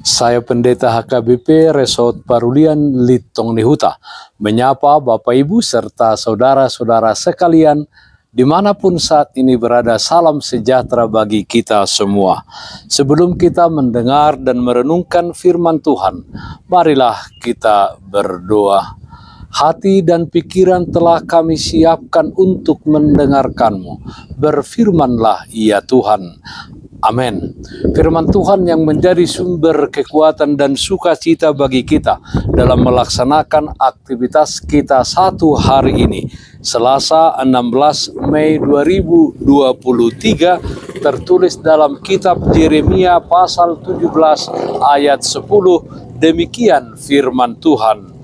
Saya Pendeta HKBP Resort Parulian Litong Nihuta menyapa Bapak Ibu serta saudara-saudara sekalian dimanapun saat ini berada. Salam sejahtera bagi kita semua. Sebelum kita mendengar dan merenungkan firman Tuhan, marilah kita berdoa. Hati dan pikiran telah kami siapkan untuk mendengarkan-Mu. Berfirmanlah ya Tuhan. Amin. Firman Tuhan yang menjadi sumber kekuatan dan sukacita bagi kita dalam melaksanakan aktivitas kita satu hari ini, Selasa 16 Mei 2023, tertulis dalam kitab Yeremia pasal 17 ayat 10. Demikian firman Tuhan.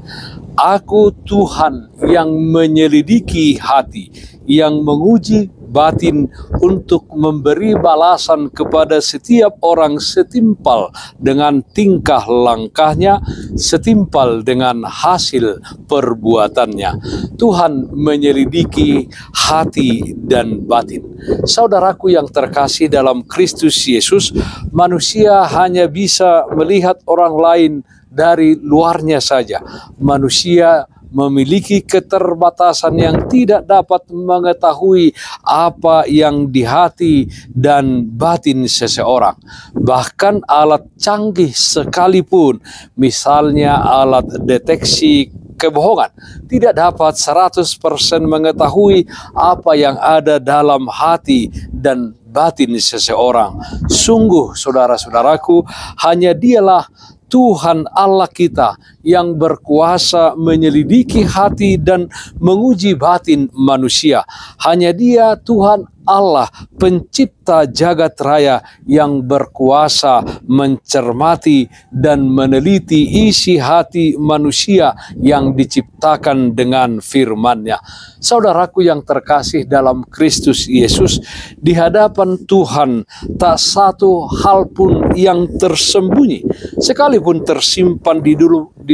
Aku Tuhan yang menyelidiki hati, yang menguji batin untuk memberi balasan kepada setiap orang setimpal dengan tingkah langkahnya, setimpal dengan hasil perbuatannya. Tuhan menyelidiki hati dan batin. Saudaraku yang terkasih dalam Kristus Yesus, manusia hanya bisa melihat orang lain dari luarnya saja. Manusia memiliki keterbatasan yang tidak dapat mengetahui apa yang di hati dan batin seseorang. Bahkan alat canggih sekalipun, misalnya alat deteksi kebohongan, tidak dapat 100% mengetahui apa yang ada dalam hati dan batin seseorang. Sungguh saudara-saudaraku, hanya Dialah Tuhan Allah kita yang berkuasa menyelidiki hati dan menguji batin manusia. Hanya Dia Tuhan Allah pencipta jagat raya yang berkuasa mencermati dan meneliti isi hati manusia yang diciptakan dengan firman-Nya. Saudaraku yang terkasih dalam Kristus Yesus, di hadapan Tuhan tak satu hal pun yang tersembunyi, sekalipun tersimpan di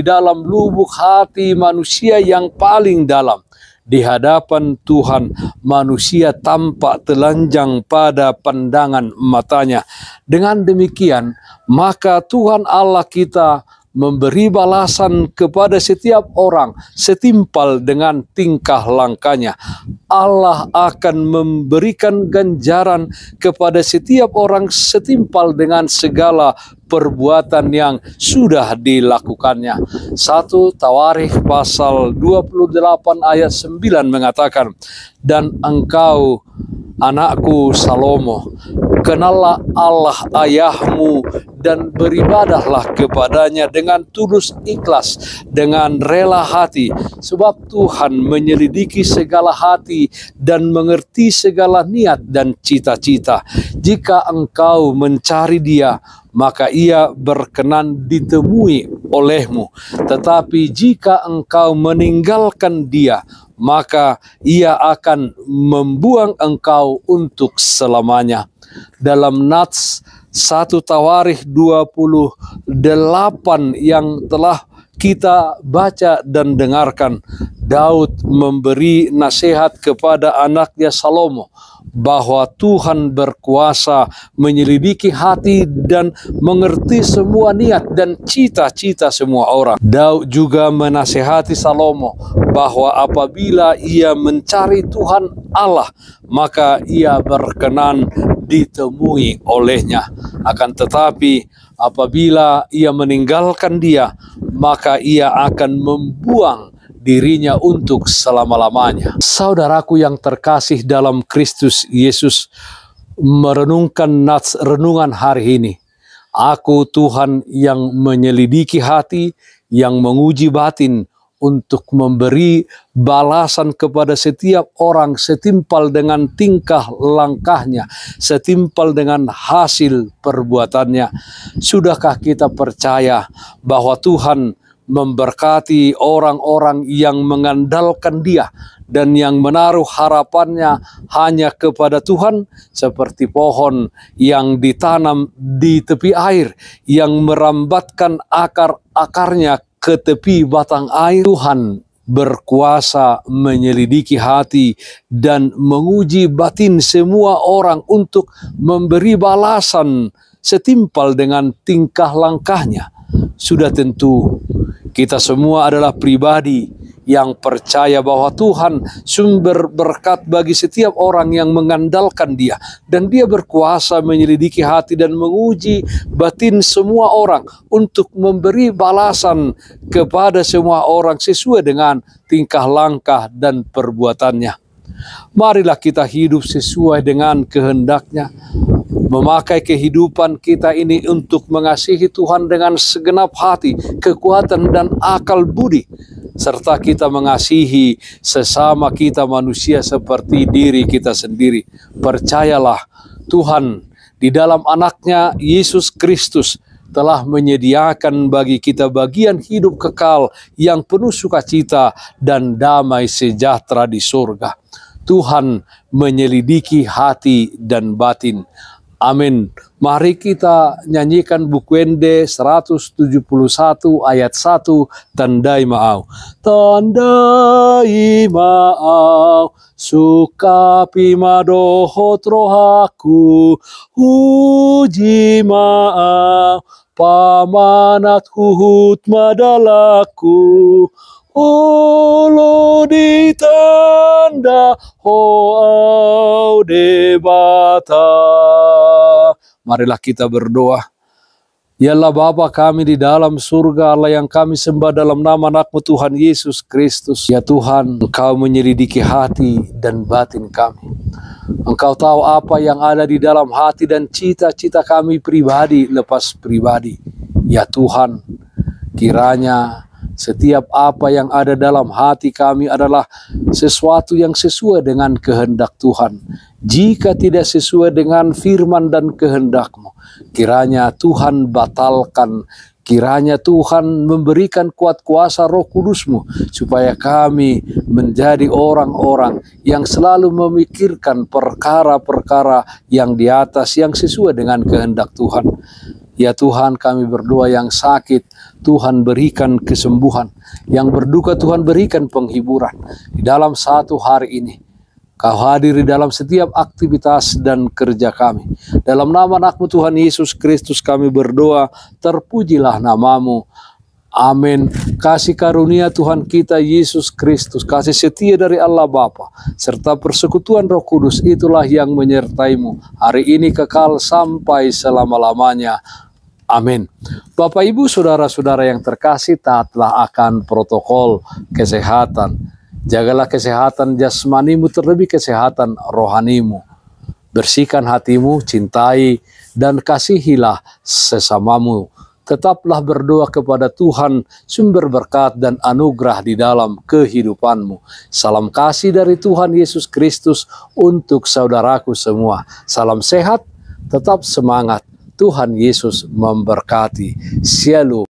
dalam lubuk hati manusia yang paling dalam. Di hadapan Tuhan, manusia tampak telanjang pada pandangan matanya. Dengan demikian, maka Tuhan Allah kita memberi balasan kepada setiap orang setimpal dengan tingkah langkahnya. Allah akan memberikan ganjaran kepada setiap orang setimpal dengan segala perbuatan yang sudah dilakukannya. 1 Tawarikh pasal 28 ayat 9 mengatakan, "Dan engkau, anakku Salomo, kenallah Allah ayahmu dan beribadahlah kepadanya dengan tulus ikhlas, dengan rela hati, sebab Tuhan menyelidiki segala hati dan mengerti segala niat dan cita-cita. Jika engkau mencari Dia, maka Ia berkenan ditemui olehmu. Tetapi jika engkau meninggalkan Dia, maka Ia akan membuang engkau untuk selamanya." Dalam Nats 1 Tawarikh 28 yang telah kita baca dan dengarkan, Daud memberi nasihat kepada anaknya Salomo bahwa Tuhan berkuasa menyelidiki hati dan mengerti semua niat dan cita-cita semua orang. Daud juga menasihati Salomo bahwa apabila ia mencari Tuhan Allah, maka ia berkenan ditemui olehnya. Akan tetapi apabila ia meninggalkan Dia, maka ia akan membuang dirinya untuk selama-lamanya. Saudaraku yang terkasih dalam Kristus Yesus, merenungkan nats renungan hari ini. Aku Tuhan yang menyelidiki hati, yang menguji batin, untuk memberi balasan kepada setiap orang setimpal dengan tingkah langkahnya, setimpal dengan hasil perbuatannya. Sudahkah kita percaya bahwa Tuhan memberkati orang-orang yang mengandalkan Dia dan yang menaruh harapannya hanya kepada Tuhan, seperti pohon yang ditanam di tepi air, yang merambatkan akar-akarnya ke tepi batang air? Tuhan berkuasa menyelidiki hati dan menguji batin semua orang untuk memberi balasan setimpal dengan tingkah langkahnya. Sudah tentu kita semua adalah pribadi yang percaya bahwa Tuhan sumber berkat bagi setiap orang yang mengandalkan Dia, dan Dia berkuasa menyelidiki hati dan menguji batin semua orang untuk memberi balasan kepada semua orang sesuai dengan tingkah langkah dan perbuatannya. Marilah kita hidup sesuai dengan kehendak-Nya, memakai kehidupan kita ini untuk mengasihi Tuhan dengan segenap hati, kekuatan dan akal budi, serta kita mengasihi sesama kita manusia seperti diri kita sendiri. Percayalah, Tuhan di dalam anaknya Yesus Kristus telah menyediakan bagi kita bagian hidup kekal yang penuh sukacita dan damai sejahtera di surga. Tuhan menyelidiki hati dan batin. Amin. Mari kita nyanyikan buku Ende 171 ayat 1, Tandai Ma'au. Tandai Ma'au, sukapi madohot rohaku, uji Ma'au, pamanat huhut madalaku. Olo di tanda hoau debata. Marilah kita berdoa. Ya Allah Bapa kami di dalam surga, Allah yang kami sembah dalam nama anak-Mu Tuhan Yesus Kristus. Ya Tuhan, Engkau menyelidiki hati dan batin kami. Engkau tahu apa yang ada di dalam hati dan cita-cita kami pribadi lepas pribadi. Ya Tuhan, kiranya setiap apa yang ada dalam hati kami adalah sesuatu yang sesuai dengan kehendak Tuhan. Jika tidak sesuai dengan firman dan kehendak-Mu, kiranya Tuhan batalkan. Kiranya Tuhan memberikan kuat kuasa Roh Kudus-Mu, supaya kami menjadi orang-orang yang selalu memikirkan perkara-perkara yang di atas, yang sesuai dengan kehendak Tuhan. Ya Tuhan, kami berdoa yang sakit, Tuhan berikan kesembuhan. Yang berduka, Tuhan berikan penghiburan. Di dalam satu hari ini, Kau hadir di dalam setiap aktivitas dan kerja kami. Dalam nama anak-Mu Tuhan Yesus Kristus kami berdoa, terpujilah nama-Mu. Amin. Kasih karunia Tuhan kita Yesus Kristus, kasih setia dari Allah Bapa, serta persekutuan Roh Kudus itulah yang menyertai-Mu hari ini kekal sampai selama-lamanya. Amin. Bapak, Ibu, Saudara-saudara yang terkasih, taatlah akan protokol kesehatan. Jagalah kesehatan jasmanimu, terlebih kesehatan rohanimu. Bersihkan hatimu, cintai dan kasihilah sesamamu. Tetaplah berdoa kepada Tuhan, sumber berkat dan anugerah di dalam kehidupanmu. Salam kasih dari Tuhan Yesus Kristus untuk saudaraku semua. Salam sehat, tetap semangat. Tuhan Yesus memberkati. Shalom.